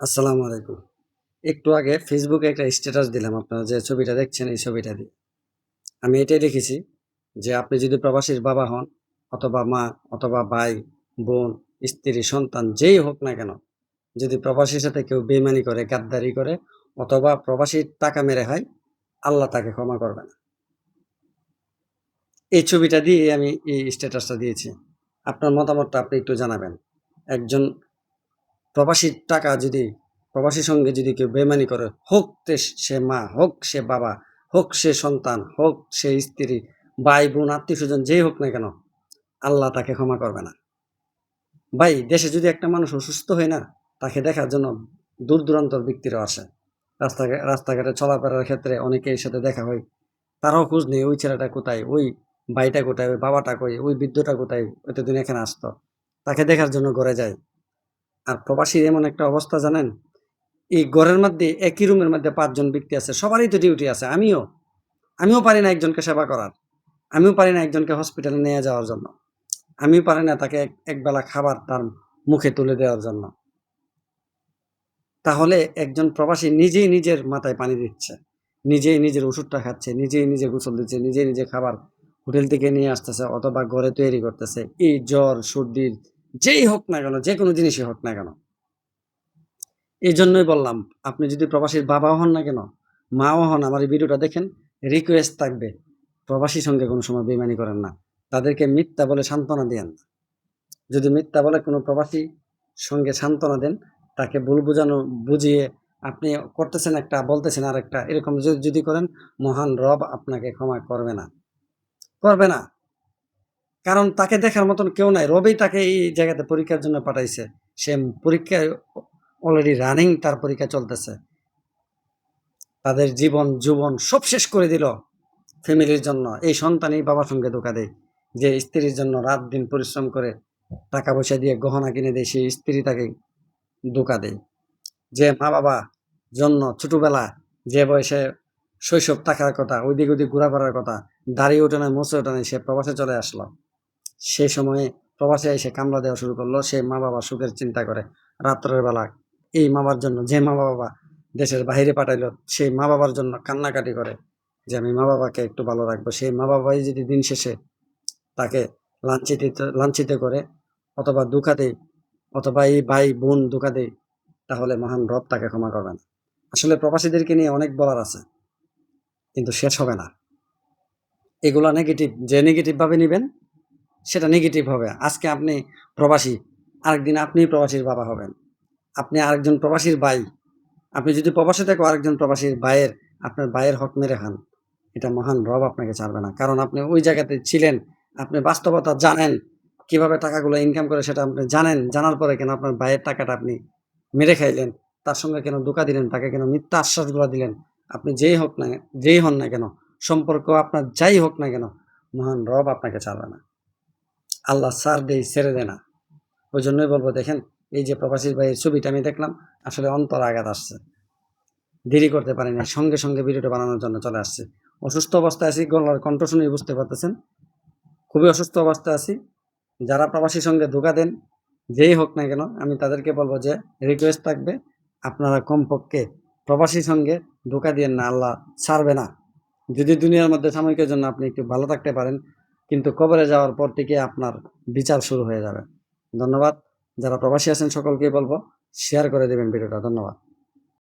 আসসালামু আলাইকুম। একটু আগে ফেসবুকে একটা স্ট্যাটাস দিলাম আপনারা যে ছবিটা দেখছেন এই ছবিটা দিয়ে। আমি এটাই লিখেছি যে আপনি যদি প্রবাসীর বাবা হন অথবা মা অথবা ভাই, বোন, স্ত্রী, সন্তান যেই হোক না কেন, যদি প্রবাসীর সাথে কেউ বেইমানি করে, গাদ্দারি করে অথবা প্রবাসীর টাকা মেরে খায়, আল্লাহ তাকে ক্ষমা করবে না। এই ছবিটা দিয়ে আমি এই স্ট্যাটাসটা দিয়েছি। আপনার মতামতটা আপনি একটু জানাবেন। একজন প্রবাসীর টাকা যদি প্রবাসীর সঙ্গে যদি কেউ বেইমানি করে, হোক সে মা, হোক সে বাবা, হোক সে সন্তান, হোক সে স্ত্রী, ভাই, বোন, আত্মীয়স্বজন যেই হোক না কেন, আল্লাহ তাকে ক্ষমা করবে না। ভাই, দেশে যদি একটা মানুষ অসুস্থ হয় না, তাকে দেখার জন্য দূর-দূরান্তর ব্যক্তিরাও আসে। রাস্তাঘাটে চলাফেরার ক্ষেত্রে অনেকের সাথে দেখা হয়। তারাও খোঁজ নেয় ওই ছেলেটা কোথায়, ওই ভাইটা কোথায়, ওই বাবাটা কই, ওই বৃদ্ধটা কোথায়, এতদিন এখানে আসতো। তাকে দেখার জন্য ঘরে যায়। আর প্রবাসীর এমন একটা অবস্থা জানেন? এই ঘরের মধ্যে একই রুমের মধ্যে ৫ জন ব্যক্তি আছে। সবারই তো ডিউটি আছে। আমিও পারি না একজনকে সেবা করার। আমিও পারি না একজনকে হসপিটালে নিয়ে যাওয়ার জন্য। আমিও পারি না তাকে একবেলা খাবার তার মুখে তুলে দেওয়ার জন্য। তাহলে একজন প্রবাসী নিজেই নিজের মাথায় পানি দিচ্ছে। নিজেই নিজের ওষুধটা খাচ্ছে, নিজেই নিজে গোসল দিচ্ছে, নিজেই নিজে খাবার হোটেল থেকে নিয়ে আসতেছে অথবা ঘরে তৈরি করতেছে। এই জ্বর, সর্দির যেই হোক না কেন, যেকোনো জিনিসই হোক না কেন। এইজন্যই বললাম, আপনি যদি প্রবাসীর বাবাও হন না কেন, মাও হন, আমার এই ভিডিওটা দেখেন, রিকোয়েস্ট থাকবে, প্রবাসীর সঙ্গে কোনো সময় বেইমানি করেন না। তাদেরকে মিথ্যা বলে সান্ত্বনা দিয়েন না। যদি মিথ্যা বলে কোনো প্রবাসী সঙ্গে সান্ত্বনা দেন, তাকে ভুল বুঝিয়ে আপনি করতেছেন একটা, বলতেছেন আরেকটা, এরকম যদি করেন, মহান রব আপনাকে ক্ষমা করবে না। করবে না। কারণ তাকে দেখার মতন কেউ নাই। রবই তাকে এই জায়গাতে পরীক্ষার জন্য পাঠাইছে। সে পরীক্ষায় অলরেডি রানিং, তার পরীক্ষা চলতেছে। তাদের জীবন যৌবন সব শেষ করে দিল ফ্যামিলির জন্য। এই সন্তানই বাবার সঙ্গে ধোঁকা দেয়, যে স্ত্রীর জন্য রাত দিন পরিশ্রম করে টাকা পয়সা দিয়ে গহনা কিনে দেয়, সেই স্ত্রী তাকে ধোঁকা দেয়। যে মা বাবা জন্য ছোটবেলা যে বয়সে শৈশব থাকার কথা, ওইদিক ওদিক ঘোরাফেরার কথা, দাড়ি ওঠে না, মোছে ওঠে না, সে প্রবাসে চলে আসলো। সেই সময়ে প্রবাসে এসে কামলা দেওয়া শুরু করলো। সে মা বাবা সুখের চিন্তা করে রাত্রের বেলা এই মা বাবার জন্য, যে মা বাবা দেশের বাহিরে পাঠাইলো, সেই মা বাবার জন্য কান্নাকাটি করে যে আমি মা বাবাকে একটু ভালো রাখবো। সেই মা বাবাই যদি দিন শেষে তাকে লাঞ্ছিত করে অথবা ধোঁকা দেয়, অথবা এই ভাই বোন ধোঁকা দেয়, তাহলে মহান রব তাকে ক্ষমা করবে না। আসলে প্রবাসীদেরকে নিয়ে অনেক বলার আছে, কিন্তু শেষ হবে না। এগুলা নেগেটিভ, যে নেগেটিভ ভাবে নিবেন সেটা নেগেটিভ হবে। আজকে আপনি প্রবাসী, আরেকদিন আপনিই প্রবাসীর বাবা হবেন। আপনি আরেকজন প্রবাসীর ভাই। আপনি যদি প্রবাসে থেকেও আরেকজন প্রবাসীর ভাইয়ের, আপনার ভাইয়ের হক মেরে খান, এটা মহান রব আপনাকে ছাড়বে না। কারণ আপনি ওই জায়গাতে ছিলেন। আপনি বাস্তবতা জানেন। কিভাবে টাকাগুলো ইনকাম করে সেটা আপনি জানেন। জানার পরে কেন আপনার ভাইয়ের টাকাটা আপনি মেরে খাইলেন? তার সঙ্গে কেন ধোঁকা দিলেন? তাকে কেন মিথ্যা আশ্বাসগুলা দিলেন? আপনি যেই হন না কেন, সম্পর্ক আপনার যাই হোক না কেন, মহান রব আপনাকে ছাড়বে না। আল্লাহ ছাড় দেয়, ছেড়ে দেয় না। ওইজন্যই বলব, দেখেন, এই যে প্রবাসী ভাইয়ের ছবিটা আমি দেখলাম, আসলে অন্তরে আঘাত আসছে। দেরি করতে পারি নাই। সঙ্গে, সঙ্গে ভিডিওটা বানানোর জন্য চলে আসছি। অসুস্থ অবস্থায় আছি, গলার কণ্ঠ শুনেই বুঝতে পারতেছেন। খুবই অসুস্থ অবস্থায় আছি। যারা প্রবাসীর সঙ্গে ধোঁকা দেন, যেই হোক না কেন, আমি তাদেরকে বলব যে রিকোয়েস্ট থাকবে, আপনারা কমপক্ষে প্রবাসীর সঙ্গে ধোঁকা দিয়েন না, আল্লাহ ছাড়বে না। যদি দুনিয়ার মধ্যে সাময়িকের জন্য আপনি একটু ভালো থাকতে পারেন, কিন্তু কবরে যাওয়ার পর থেকে আপনার বিচার শুরু হয়ে যাবে। ধন্যবাদ। যারা প্রবাসী আছেন সকলকেই বলব, শেয়ার করে দেবেন ভিডিওটা। ধন্যবাদ।